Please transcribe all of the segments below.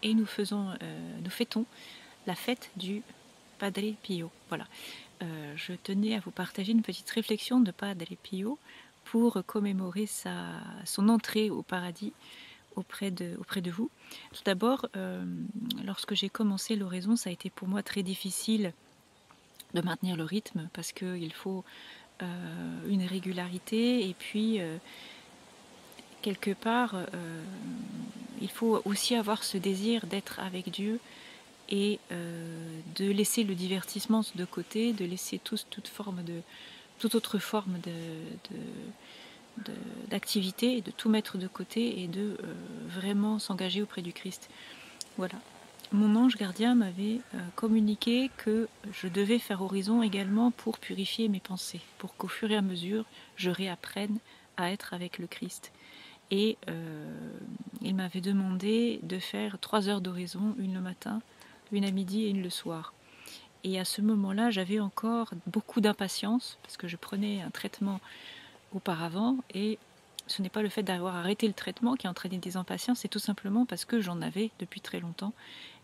et nous fêtons la fête du Padre Pio. Voilà. Je tenais à vous partager une petite réflexion de Padre Pio pour commémorer son entrée au paradis auprès de vous. Tout d'abord, lorsque j'ai commencé l'oraison, ça a été pour moi très difficile de maintenir le rythme parce qu'il faut une régularité et puis quelque part il faut aussi avoir ce désir d'être avec Dieu et de laisser le divertissement de côté, de laisser toute autre forme d'activité et de tout mettre de côté et de vraiment s'engager auprès du Christ. Voilà. Mon ange gardien m'avait communiqué que je devais faire horizon également pour purifier mes pensées, pour qu'au fur et à mesure, je réapprenne à être avec le Christ. Et il m'avait demandé de faire 3 heures d'horizon, une le matin, une à midi et une le soir. Et à ce moment-là, j'avais encore beaucoup d'impatience, parce que je prenais un traitement auparavant, et ce n'est pas le fait d'avoir arrêté le traitement qui a entraîné des impatiences, c'est tout simplement parce que j'en avais depuis très longtemps,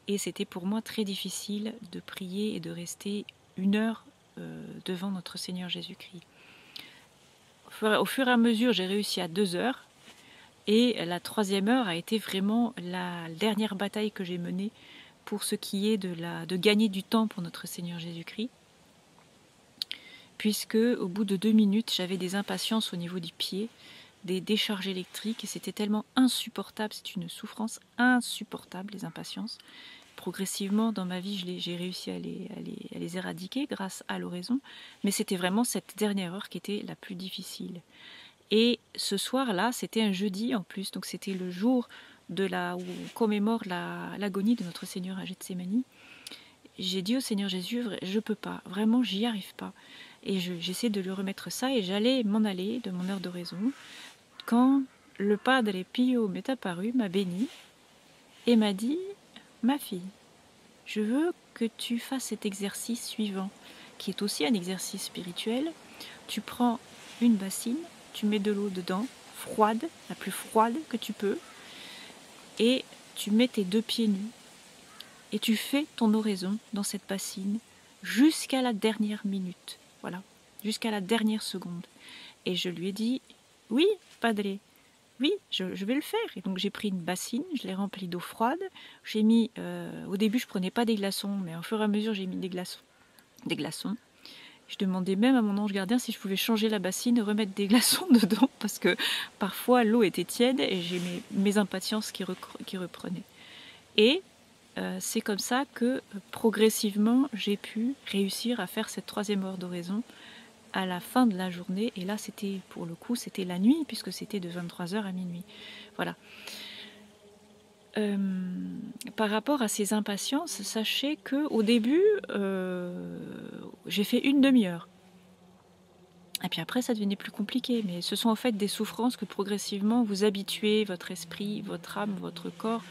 et c'était pour moi très difficile de prier et de rester 1 heure devant notre Seigneur Jésus-Christ. Au fur et à mesure, j'ai réussi à 2 heures, et la 3e heure a été vraiment la dernière bataille que j'ai menée pour ce qui est de gagner du temps pour notre Seigneur Jésus-Christ, puisque au bout de 2 minutes, j'avais des impatiences au niveau du pied, des décharges électriques, et c'était tellement insupportable, c'est une souffrance insupportable, les impatiences. Progressivement, dans ma vie, j'ai réussi à les éradiquer grâce à l'oraison, mais c'était vraiment cette dernière heure qui était la plus difficile. Et ce soir-là, c'était un jeudi en plus, donc c'était le jour où on commémore l'agonie de notre Seigneur à Gethsémani. J'ai dit au Seigneur Jésus, je peux pas, vraiment j'y arrive pas. Et j'essaie de lui remettre ça et j'allais m'en aller de mon heure d'oraison quand le Padre Pio m'est apparu, m'a béni et m'a dit, ma fille, je veux que tu fasses cet exercice suivant, qui est aussi un exercice spirituel. Tu prends une bassine, tu mets de l'eau dedans, froide, la plus froide que tu peux, et tu mets tes 2 pieds nus, et tu fais ton oraison dans cette bassine jusqu'à la dernière minute, voilà, jusqu'à la dernière seconde. Et je lui ai dit, oui, Padre, oui, je vais le faire. Et donc j'ai pris une bassine, je l'ai remplie d'eau froide, j'ai mis, au début je prenais pas des glaçons, mais au fur et à mesure j'ai mis des glaçons. Je demandais même à mon ange gardien si je pouvais changer la bassine et remettre des glaçons dedans, parce que parfois l'eau était tiède et j'ai mes impatiences qui reprenaient. Et c'est comme ça que progressivement j'ai pu réussir à faire cette 3e heure d'oraison à la fin de la journée. Et là, pour le coup, c'était la nuit, puisque c'était de 23h à minuit. Voilà. Par rapport à ces impatiences, sachez qu'au début, j'ai fait une demi-heure. Et puis après, ça devenait plus compliqué. Mais ce sont en fait des souffrances que progressivement vous habituez votre esprit, votre âme, votre corps,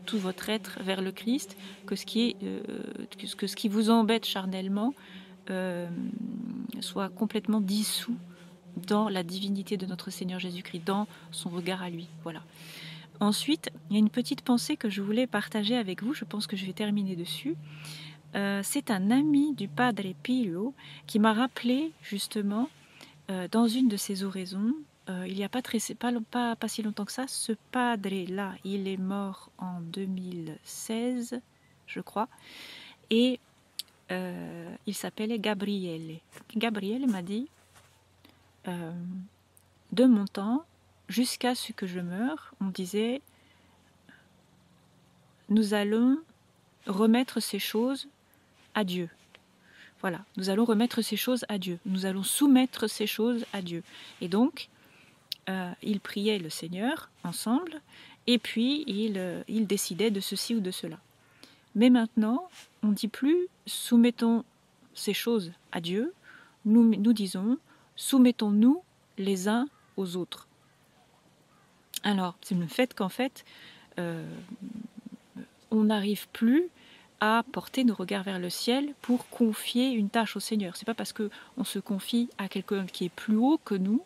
tout votre être vers le Christ, que ce qui vous embête charnellement soit complètement dissous dans la divinité de notre Seigneur Jésus-Christ, dans son regard à lui. Voilà. Ensuite, il y a une petite pensée que je voulais partager avec vous, je pense que je vais terminer dessus. C'est un ami du Padre Pio qui m'a rappelé justement dans une de ses oraisons, il n'y a pas si longtemps que ça, ce Padre-là, il est mort en 2016, je crois, et il s'appelait Gabriele. Gabriele m'a dit, de mon temps, jusqu'à ce que je meure, on disait, nous allons remettre ces choses à Dieu. Voilà, nous allons remettre ces choses à Dieu. Nous allons soumettre ces choses à Dieu. Et donc, ils priaient le Seigneur ensemble, et puis ils décidaient de ceci ou de cela. Mais maintenant, on ne dit plus soumettons ces choses à Dieu, nous disons soumettons-nous les uns aux autres. Alors, c'est le fait qu'en fait, on n'arrive plus à porter nos regards vers le ciel pour confier une tâche au Seigneur. C'est pas parce qu'on se confie à quelqu'un qui est plus haut que nous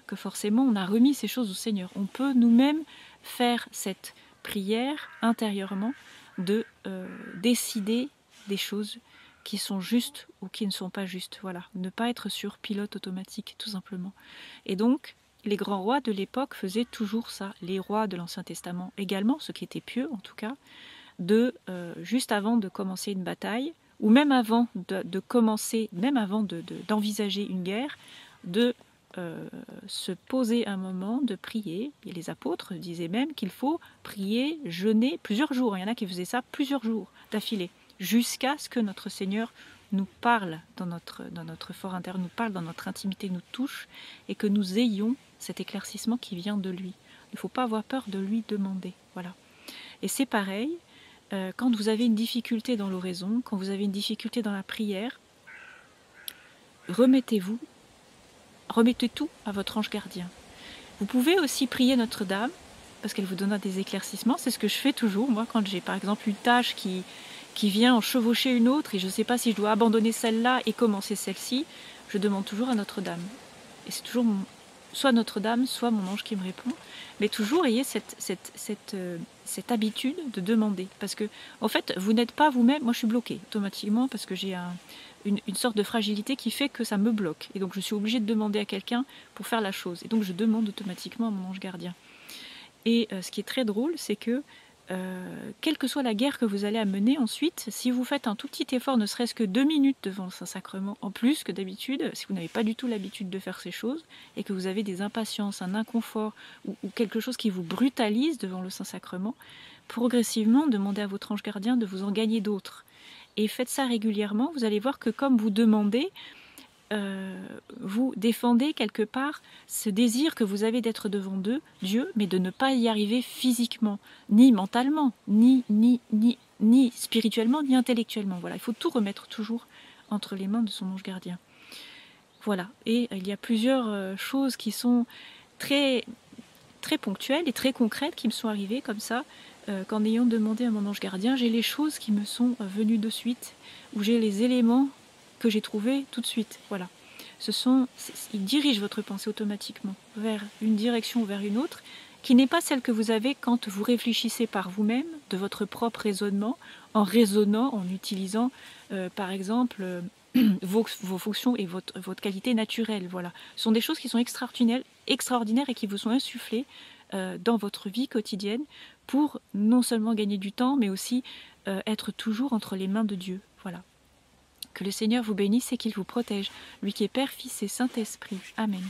que forcément on a remis ces choses au Seigneur. On peut nous-mêmes faire cette prière intérieurement de décider des choses qui sont justes ou qui ne sont pas justes. Voilà, ne pas être sur pilote automatique, tout simplement. Et donc, les grands rois de l'époque faisaient toujours ça. Les rois de l'Ancien Testament également, ceux qui étaient pieux en tout cas, juste avant de commencer une bataille, ou même avant d'envisager une guerre, de se poser un moment, de prier. Et les apôtres disaient même qu'il faut prier, jeûner plusieurs jours. Il y en a qui faisaient ça plusieurs jours d'affilée, jusqu'à ce que notre Seigneur nous parle dans notre fort intérieur, nous parle dans notre intimité, nous touche, et que nous ayons cet éclaircissement qui vient de lui. Il ne faut pas avoir peur de lui demander. Voilà. Et c'est pareil, quand vous avez une difficulté dans l'oraison, quand vous avez une difficulté dans la prière, remettez tout à votre ange gardien. Vous pouvez aussi prier Notre-Dame, parce qu'elle vous donnera des éclaircissements. C'est ce que je fais toujours, moi, quand j'ai par exemple une tâche qui vient en chevaucher une autre, et je ne sais pas si je dois abandonner celle-là et commencer celle-ci, je demande toujours à Notre-Dame. Et c'est toujours soit Notre-Dame, soit mon ange qui me répond. Mais toujours ayez cette habitude de demander. Parce que, en fait, vous n'êtes pas vous-même. Moi, je suis bloquée automatiquement parce que j'ai une sorte de fragilité qui fait que ça me bloque. Et donc, je suis obligée de demander à quelqu'un pour faire la chose. Et donc, je demande automatiquement à mon ange gardien. Et ce qui est très drôle, c'est que quelle que soit la guerre que vous allez mener ensuite, si vous faites un tout petit effort, ne serait-ce que 2 minutes devant le Saint-Sacrement, en plus que d'habitude, si vous n'avez pas du tout l'habitude de faire ces choses, et que vous avez des impatiences, un inconfort, ou quelque chose qui vous brutalise devant le Saint-Sacrement, progressivement, demandez à votre ange gardien de vous en gagner d'autres. Et faites ça régulièrement, vous allez voir que comme vous demandez, vous défendez quelque part ce désir que vous avez d'être devant Dieu, mais de ne pas y arriver physiquement, ni mentalement, ni spirituellement, ni intellectuellement. Voilà, il faut tout remettre toujours entre les mains de son ange gardien. Voilà, et il y a plusieurs choses qui sont très, très ponctuelles et très concrètes qui me sont arrivées comme ça, qu'en ayant demandé à mon ange gardien, j'ai les choses qui me sont venues de suite, où j'ai les éléments que j'ai trouvé tout de suite. Voilà. Il dirige votre pensée automatiquement vers une direction ou vers une autre, qui n'est pas celle que vous avez quand vous réfléchissez par vous-même, de votre propre raisonnement, en raisonnant, en utilisant, par exemple, vos fonctions et votre qualité naturelle. Voilà. Ce sont des choses qui sont extraordinaires et qui vous sont insufflées dans votre vie quotidienne pour non seulement gagner du temps, mais aussi être toujours entre les mains de Dieu. Voilà. Que le Seigneur vous bénisse et qu'il vous protège, lui qui est Père, Fils et Saint-Esprit. Amen.